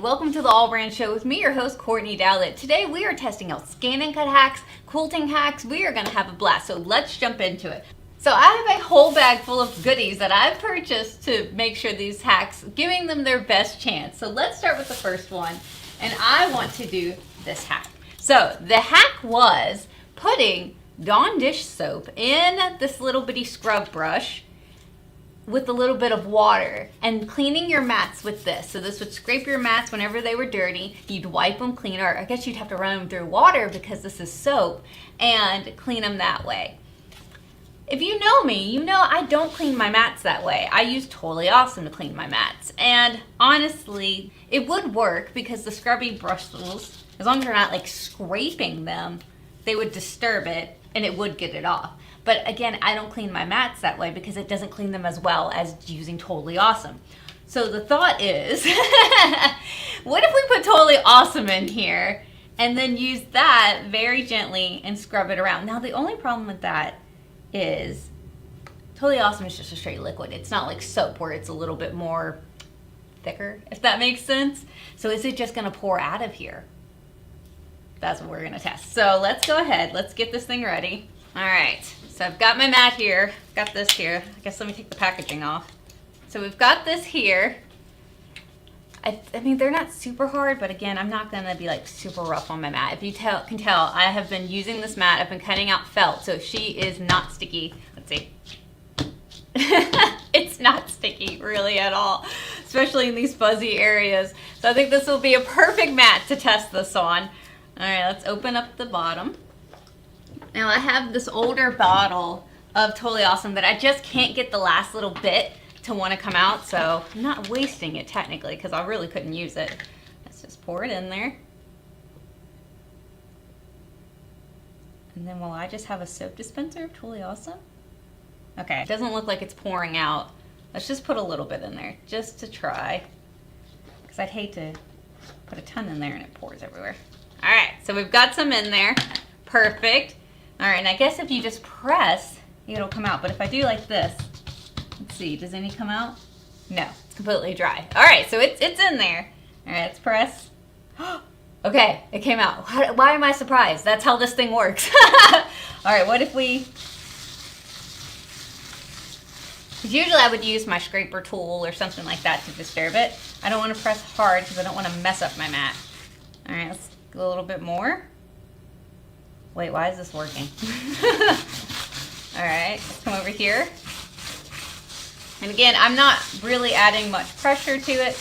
Welcome to the AllBrands show with me, your host, Courtney Dowlett. Today we are testing out ScanNCut hacks, quilting hacks. We are going to have a blast, so let's jump into it. So I have a whole bag full of goodies that I've purchased to make sure these hacks, giving them their best chance. So let's start with the first one, and I want to do this hack. So the hack was putting Dawn dish soap in this little bitty scrub brush with a little bit of water and cleaning your mats with this. So this would scrape your mats whenever they were dirty. You'd wipe them clean, or I guess you'd have to run them through water because this is soap, and clean them that way. If you know me, you know I don't clean my mats that way. I use Totally Awesome to clean my mats. And honestly, it would work because the scrubby bristles, as long as you're not like scraping them, they would disturb it and it would get it off. But again, I don't clean my mats that way because it doesn't clean them as well as using Totally Awesome. So the thought is, what if we put Totally Awesome in here and then use that very gently and scrub it around? Now the only problem with that is Totally Awesome is just a straight liquid. It's not like soap where it's a little bit more thicker, if that makes sense. So is it just gonna pour out of here? That's what we're gonna test. So let's go ahead, let's get this thing ready. All right, so I've got my mat here, got this here. I guess let me take the packaging off. So we've got this here. I mean, they're not super hard, but again, I'm not gonna be like super rough on my mat. If you can tell, I have been using this mat, I've been cutting out felt, so she is not sticky. Let's see. It's not sticky really at all, especially in these fuzzy areas. So I think this will be a perfect mat to test this on. All right, let's open up the bottom. Now I have this older bottle of Totally Awesome that I just can't get the last little bit to want to come out, so I'm not wasting it technically because I really couldn't use it. Let's just pour it in there. And then will I just have a soap dispenser of Totally Awesome? Okay, it doesn't look like it's pouring out. Let's just put a little bit in there just to try, because I'd hate to put a ton in there and it pours everywhere. All right, so we've got some in there. Perfect. All right, and I guess if you just press, it'll come out. But if I do like this, let's see, does any come out? No, it's completely dry. All right, so it's in there. All right, let's press. Okay, it came out. Why am I surprised? That's how this thing works. All right, what if we... Because usually I would use my scraper tool or something like that to disturb it. I don't want to press hard because I don't want to mess up my mat. All right, let's go a little bit more. Wait, why is this working? All right, let's come over here. And again, I'm not really adding much pressure to it.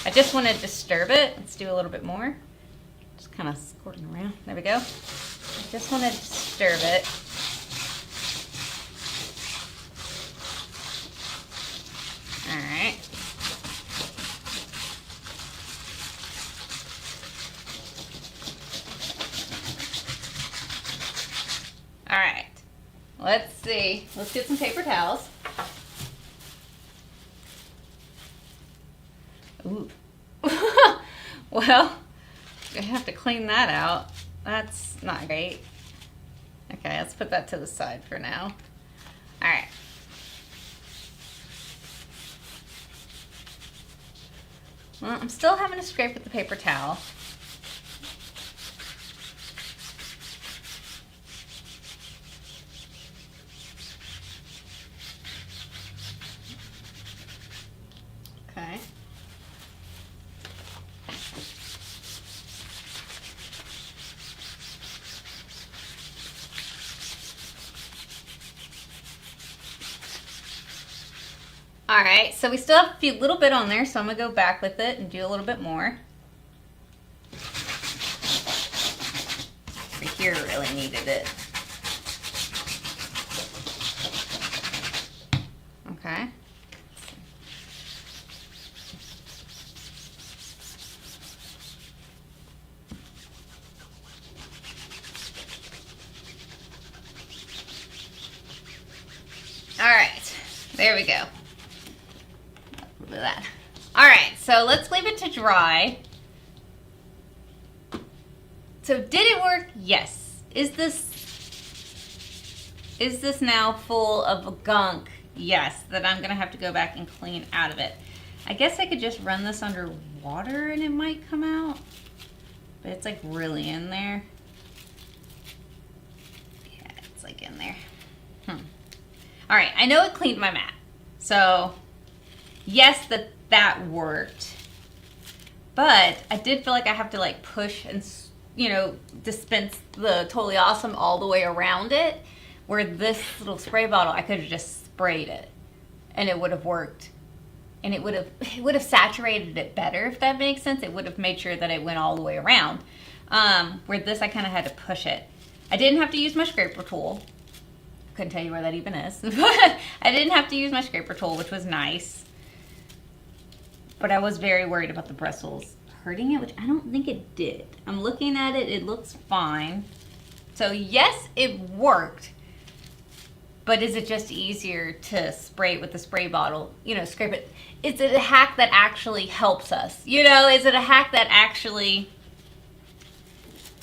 I just want to disturb it. Let's do a little bit more. Just kind of squirting around. There we go. I just want to disturb it. All right. All right, let's see. Let's get some paper towels. Ooh. Well, I have to clean that out. That's not great. Okay, let's put that to the side for now. All right. Well, I'm still having to scrape with the paper towel. Okay. All right, so we still have a few little bit on there, so I'm gonna go back with it and do a little bit more. Over here really needed it. Okay. All right, there we go. Look at that. All right, so let's leave it to dry. So did it work? Yes. Is this now full of gunk? Yes, that I'm gonna have to go back and clean out of it. I guess I could just run this under water and it might come out, but it's like really in there. Yeah, it's like in there. All right, I know it cleaned my mat. So yes, that worked, but I did feel like I have to like push and, you know, dispense the Totally Awesome all the way around it, where this little spray bottle, I could have just sprayed it and it would have worked. And it would have saturated it better, if that makes sense. It would have made sure that it went all the way around. Where this, I kind of had to push it. I didn't have to use my scraper tool. Couldn't tell you where that even is. But I didn't have to use my scraper tool, which was nice. But I was very worried about the bristles hurting it, which I don't think it did. I'm looking at it, it looks fine. So yes, it worked. But is it just easier to spray it with the spray bottle? You know, scrape it. Is it a hack that actually helps us? You know, is it a hack that actually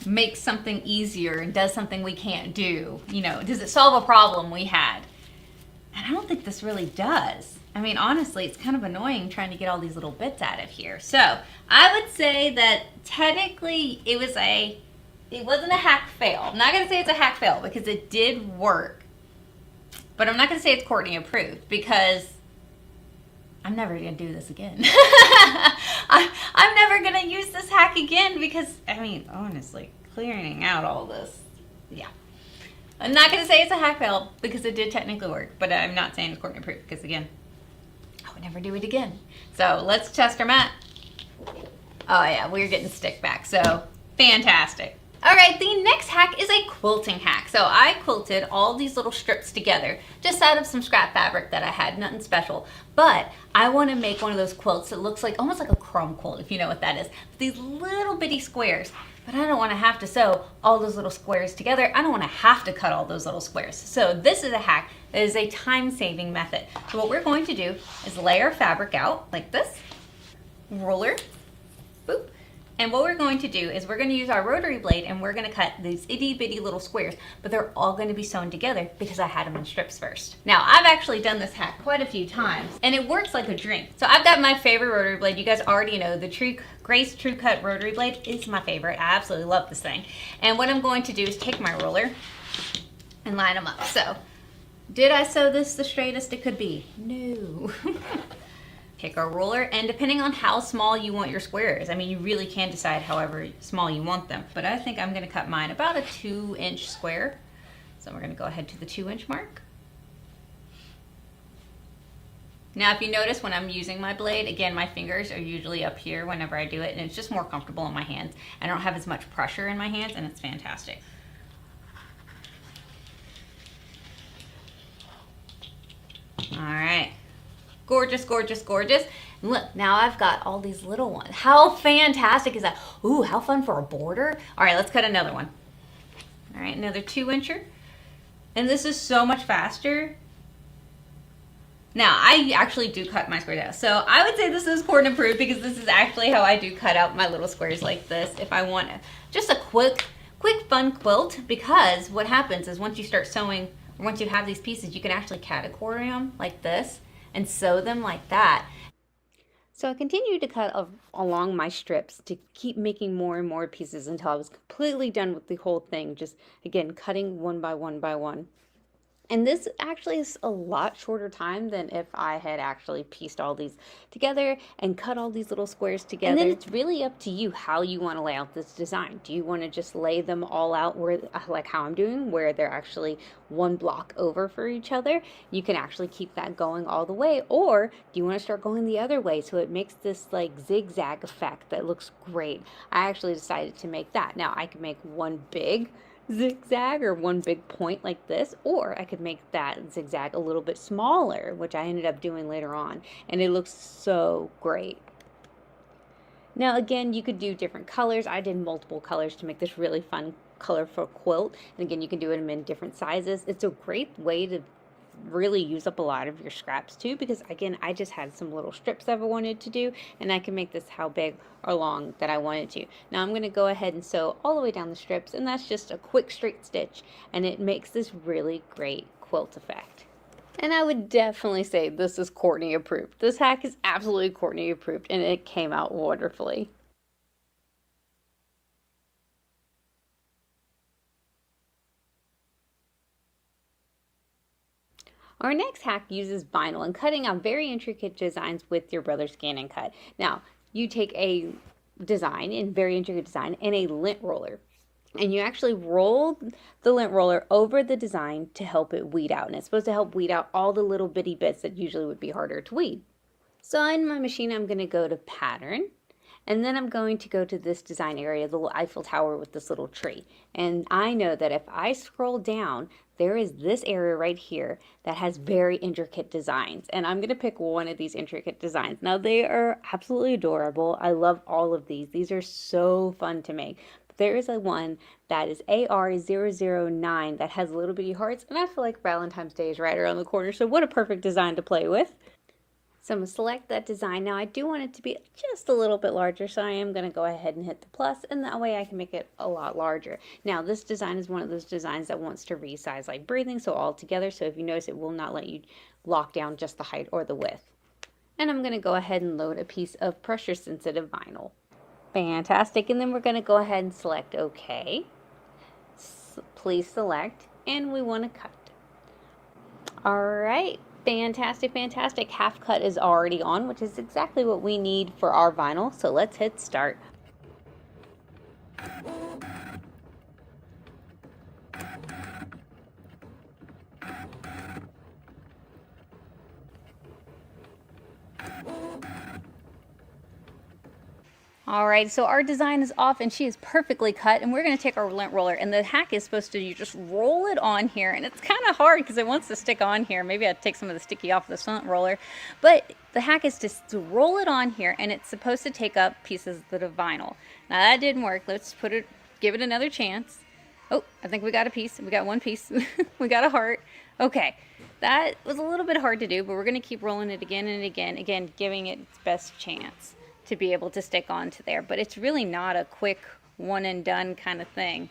makes something easier and does something we can't do? You know, does it solve a problem we had? And I don't think this really does. I mean, honestly, it's kind of annoying trying to get all these little bits out of here. So I would say that technically it wasn't a hack fail. I'm not going to say it's a hack fail because it did work. But I'm not going to say it's Courtney approved because I'm never going to do this again. I'm never going to use this hack again because, I mean, honestly, clearing out all this, yeah. I'm not going to say it's a hack fail because it did technically work, but I'm not saying it's Courtney approved because, again, I would never do it again. So let's test our mat. Oh, yeah, we're getting stick back, so fantastic. All right, the next hack is a quilting hack. So I quilted all these little strips together just out of some scrap fabric that I had, nothing special. But I want to make one of those quilts that looks like almost like a crumb quilt, if you know what that is. These little bitty squares. But I don't want to have to sew all those little squares together. I don't want to have to cut all those little squares. So this is a hack that is a time-saving method. So what we're going to do is lay our fabric out like this, ruler, boop. And what we're going to do is we're going to use our rotary blade and we're going to cut these itty bitty little squares, but they're all going to be sewn together because I had them in strips first. Now, I've actually done this hack quite a few times and it works like a dream. So I've got my favorite rotary blade. You guys already know the Grace True Cut rotary blade is my favorite. I absolutely love this thing. And what I'm going to do is take my ruler and line them up. So, did I sew this the straightest it could be? No. Take our ruler, and depending on how small you want your squares, I mean, you really can decide however small you want them, but I think I'm gonna cut mine about a 2-inch square. So we're gonna go ahead to the 2-inch mark. Now, if you notice when I'm using my blade, again, my fingers are usually up here whenever I do it, and it's just more comfortable in my hands. I don't have as much pressure in my hands, and it's fantastic. All right. Gorgeous, gorgeous, gorgeous. And look, now I've got all these little ones. How fantastic is that? Ooh, how fun for a border. All right, let's cut another one. All right, another 2-incher. And this is so much faster. Now, I actually do cut my squares out. So I would say this is Courtney approved because this is actually how I do cut out my little squares like this if I want just a quick, fun quilt, because what happens is once you start sewing, or once you have these pieces, you can actually category them like this and sew them like that. So I continued to cut along my strips to keep making more and more pieces until I was completely done with the whole thing. Just, again, cutting one by one by one. And this actually is a lot shorter time than if I had actually pieced all these together and cut all these little squares together. And then it's really up to you how you want to lay out this design. Do you want to just lay them all out where, like how I'm doing, where they're actually one block over for each other? You can actually keep that going all the way. Or do you want to start going the other way so it makes this like zigzag effect that looks great? I actually decided to make that. Now I can make one big zigzag or one big point like this, or I could make that zigzag a little bit smaller, which I ended up doing later on, and it looks so great. Now again, you could do different colors. I did multiple colors to make this really fun colorful quilt, and again, you can do it in different sizes. It's a great way to really use up a lot of your scraps too, because again, I just had some little strips that I wanted to do, and I can make this how big or long that I wanted to. Now I'm going to go ahead and sew all the way down the strips, and that's just a quick straight stitch, and it makes this really great quilt effect. And I would definitely say this is Courtney approved. This hack is absolutely Courtney approved, and it came out wonderfully. Our next hack uses vinyl and cutting out very intricate designs with your brother's ScanNCut. Now, you take a design, a very intricate design, and a lint roller. And you actually roll the lint roller over the design to help it weed out. And it's supposed to help weed out all the little bitty bits that usually would be harder to weed. So on my machine, I'm going to go to pattern. And then I'm going to go to this design area, the little Eiffel Tower with this little tree. And I know that if I scroll down, there is this area right here that has very intricate designs. And I'm going to pick one of these intricate designs. Now they are absolutely adorable. I love all of these. These are so fun to make. But there is a one that is AR009 that has little bitty hearts. And I feel like Valentine's Day is right around the corner. So what a perfect design to play with. So I'm going to select that design. Now I do want it to be just a little bit larger, so I am going to go ahead and hit the plus, and that way I can make it a lot larger. Now this design is one of those designs that wants to resize like breathing, so all together. So if you notice, it will not let you lock down just the height or the width. And I'm going to go ahead and load a piece of pressure sensitive vinyl. Fantastic. And then we're going to go ahead and select OK. Please select, and we want to cut. All right. Fantastic, fantastic. Half cut is already on, which is exactly what we need for our vinyl. So let's hit start. All right, so our design is off and she is perfectly cut, and we're going to take our lint roller, and the hack is supposed to, you just roll it on here, and it's kind of hard because it wants to stick on here. Maybe I'd take some of the sticky off the lint roller, but the hack is just to roll it on here, and it's supposed to take up pieces of the vinyl. Now that didn't work. Let's give it another chance. Oh, I think we got a piece. We got one piece. We got a heart. Okay, that was a little bit hard to do, but we're going to keep rolling it again and again, giving it its best chance to be able to stick onto there. But it's really not a quick one and done kind of thing.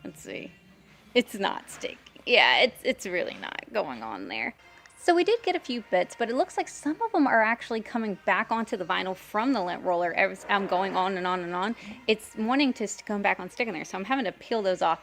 Let's see. It's not sticking. Yeah, it's really not going on there. So we did get a few bits, but it looks like some of them are actually coming back onto the vinyl from the lint roller. As I'm going on and on and on, it's wanting to come back on sticking there, so I'm having to peel those off.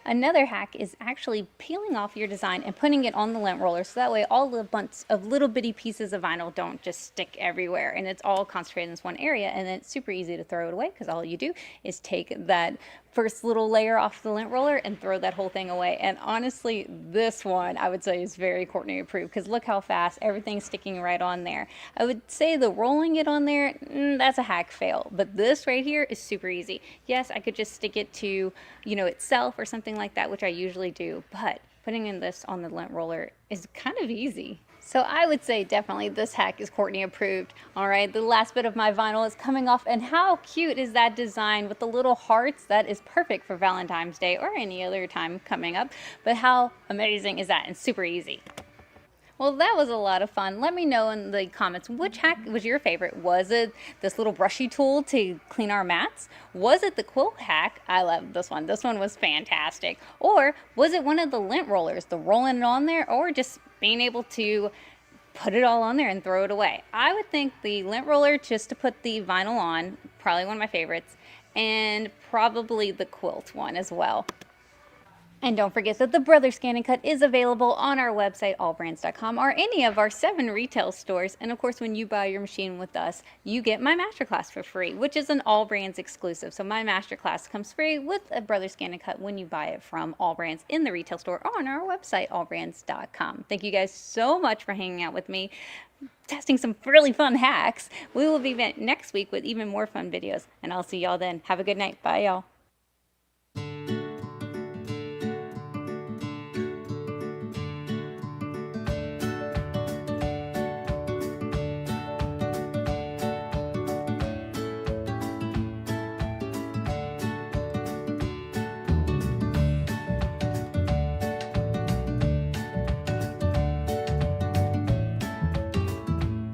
Another hack is actually peeling off your design and putting it on the lint roller, so that way all the bunch of little bitty pieces of vinyl don't just stick everywhere, and it's all concentrated in this one area, and then it's super easy to throw it away because all you do is take that first little layer off the lint roller and throw that whole thing away. And honestly, this one I would say is very Courtney approved, because look how fast everything's sticking right on there. I would say the rolling it on there, that's a hack fail, but this right here is super easy. Yes, I could just stick it to, you know, itself or something like that, which I usually do, but putting in this on the lint roller is kind of easy. So I would say definitely this hack is Courtney approved. All right, the last bit of my vinyl is coming off, and how cute is that design with the little hearts? That is perfect for Valentine's Day or any other time coming up, but how amazing is that, and super easy. Well, that was a lot of fun. Let me know in the comments, which hack was your favorite? Was it this little brushy tool to clean our mats? Was it the quilt hack? I love this one. This one was fantastic. Or was it one of the lint rollers, the rolling it on there, or just being able to put it all on there and throw it away? I would think the lint roller, just to put the vinyl on, probably one of my favorites, and probably the quilt one as well. And don't forget that the Brother ScanNCut is available on our website, allbrands.com, or any of our 7 retail stores. And of course, when you buy your machine with us, you get my masterclass for free, which is an AllBrands exclusive. So my masterclass comes free with a Brother ScanNCut when you buy it from AllBrands in the retail store or on our website, allbrands.com. Thank you guys so much for hanging out with me, testing some really fun hacks. We will be back next week with even more fun videos, and I'll see y'all then. Have a good night. Bye, y'all.